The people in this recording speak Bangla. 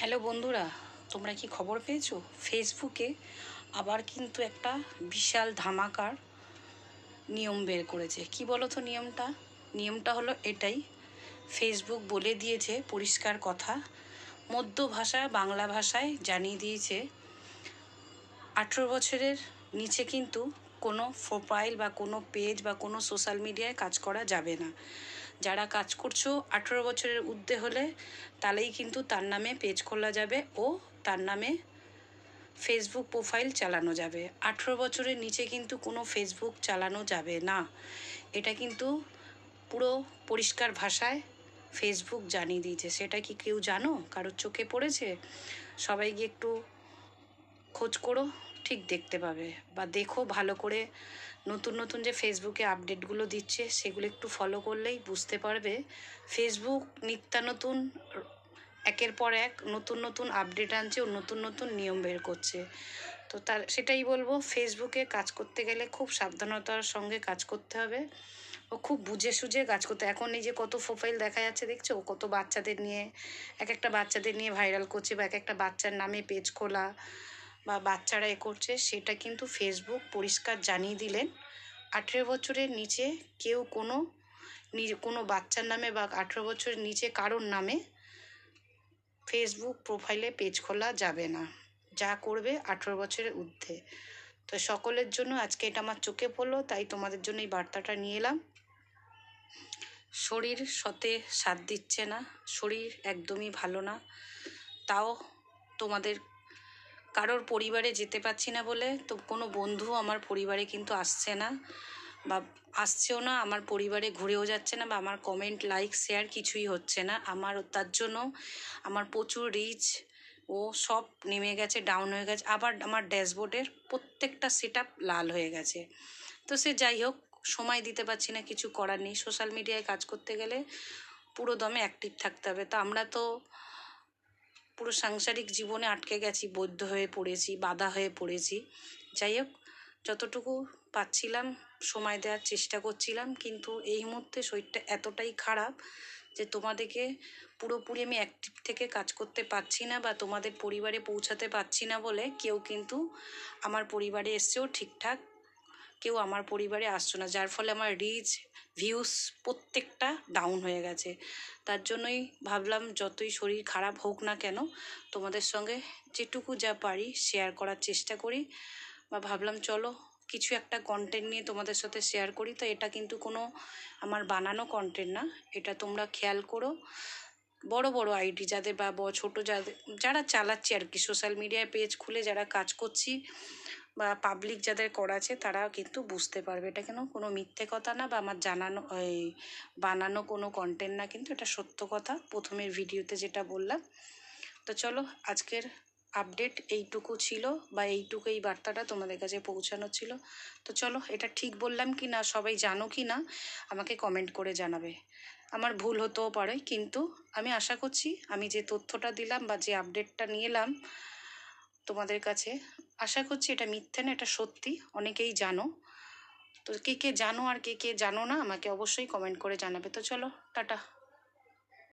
হ্যালো বন্ধুরা, তোমরা কি খবর পেয়েছো? ফেসবুকে আবার কিন্তু একটা বিশাল ধামাকার নিয়ম বের করেছে। কি বলো তো নিয়মটা হলো এটাই। ফেসবুক বলে দিয়েছে পরিষ্কার কথা, মধ্য ভাষা বাংলা ভাষায় জানিয়ে দিয়েছে 18 বছরের নিচে কিন্তু কোনো প্রোফাইল বা কোনো পেজ বা কোনো সোশ্যাল মিডিয়ায় কাজ করা যাবে না। যারা কাজ করছো 18 বছরের ঊর্ধ্বে হলে তাহলেই কিন্তু তার নামে পেজ খোলা যাবে ও তার নামে ফেসবুক প্রোফাইল চালানো যাবে। 18 বছরের নিচে কিন্তু কোনো ফেসবুক চালানো যাবে না। এটা কিন্তু পুরো পরিষ্কার ভাষায় ফেসবুক জানিয়ে দিয়েছে। সেটা কি কেউ জানো? কারোর চোখে পড়েছে? সবাই গিয়ে একটু খোঁজ করো, ঠিক দেখতে পাবে। বা দেখো ভালো করে, নতুন নতুন যে ফেসবুকে আপডেটগুলো দিচ্ছে সেগুলো একটু ফলো করলেই বুঝতে পারবে। ফেসবুক নিত্যানতুন একের পর এক নতুন নতুন আপডেট আনছে ও নতুন নতুন নিয়ম বের করছে। তো সেটাই বলবো, ফেসবুকে কাজ করতে গেলে খুব সাবধানতার সঙ্গে কাজ করতে হবে ও খুব বুঝে সুঝে কাজ করতে। এখন এই যে কত প্রোফাইল দেখা যাচ্ছে দেখছো, কত বাচ্চাদের নিয়ে, এক একটা বাচ্চাদের নিয়ে ভাইরাল করছে বা এক একটা বাচ্চার নামে পেজ খোলা বা বাচ্চারা করছে। সেটা কিন্তু ফেসবুক পরিষ্কার জানিয়ে দিলেন 18 বছরের নিচে কেউ কোনো বাচ্চার নামে বা 18 বছরের নিচে কারোর নামে ফেসবুক প্রোফাইলে পেজ খোলা যাবে না। যা করবে 18 বছরের ঊর্ধ্বে। তো সকলের জন্য আজকে এটা আমার চোখে পড়লো, তাই তোমাদের জন্য এই বার্তাটা নিয়ে এলাম। শরীর সাথ দিচ্ছে না, শরীর একদমই ভালো না, তাও তোমাদের কারোর পরিবারে যেতে পারছি না বলে তো কোনো বন্ধু আমার পরিবারে কিন্তু আসছে না বা আসছেও না, আমার পরিবারে ঘুরেও যাচ্ছে না বা আমার কমেন্ট লাইক শেয়ার কিছুই হচ্ছে না। আমার তার জন্য আমার প্রচুর রিচ ও সব নেমে গেছে, ডাউন হয়ে গেছে। আবার আমার ড্যাশবোর্ডের প্রত্যেকটা সেটআপ লাল হয়ে গেছে। তো সে যাই হোক, সময় দিতে পারছি না, কিছু করার নেই। সোশ্যাল মিডিয়ায় কাজ করতে গেলে পুরো দমে অ্যাক্টিভ থাকতে হবে। তো আমরা তো পুরো সাংসারিক জীবনে আটকে গেছি, বদ্ধ হয়ে পড়েছি, বাধা হয়ে পড়েছি। যাই হোক, যতটুকু পাচ্ছিলাম সময় দেওয়ার চেষ্টা করছিলাম, কিন্তু এই মুহূর্তে শরীরটা এতটাই খারাপ যে তোমাদেরকে পুরোপুরি আমি অ্যাক্টিভ থেকে কাজ করতে পারছি না বা তোমাদের পরিবারে পৌঁছাতে পারছি না বলে কেউ কিন্তু আমার পরিবারে এসছেও ঠিকঠাক কেউ আমার পরিবারে আসছো না, যার ফলে আমার রিচ ভিউস প্রত্যেকটা ডাউন হয়ে গেছে। তার জন্যই ভাবলাম যতই শরীর খারাপ হোক না কেন তোমাদের সঙ্গে যেটুকু যা পারি শেয়ার করার চেষ্টা করি, বা ভাবলাম চলো কিছু একটা কন্টেন্ট নিয়ে তোমাদের সাথে শেয়ার করি। তো এটা কিন্তু কোনো আমার বানানো কন্টেন্ট না, এটা তোমরা খেয়াল করো। বড় বড় আইডি যাদের বা ছোটো যারা চালাচ্ছি আর কি, সোশ্যাল মিডিয়ায় পেজ খুলে যারা কাজ করছি বা পাবলিক যাদের করা আছে তারা কিন্তু বুঝতে পারবে এটা কেন কোনো মিথ্যে কথা না বা আমার বানানো কোনো কন্টেন্ট না, কিন্তু এটা সত্য কথা প্রথমের ভিডিওতে যেটা বললাম। তো চলো, আজকের আপডেট এইটুকু ছিল বা এইটুকু এই বার্তাটা তোমাদের কাছে পৌঁছানো ছিল। তো চলো, এটা ঠিক বললাম কি না, সবাই জানো কি না আমাকে কমেন্ট করে জানাবে। আমার ভুল হতেও পারে, কিন্তু আমি আশা করছি আমি যে তথ্যটা দিলাম বা যে আপডেটটা নিয়ে এলাম তোমাদের কাছে, আশা করছি এটা মিথ্যে না, এটা সত্যি। অনেকেই জানো। তো কে কে জানো আর কে কে জানো না আমাকে অবশ্যই কমেন্ট করে জানাবে। তো চলো, টাটা।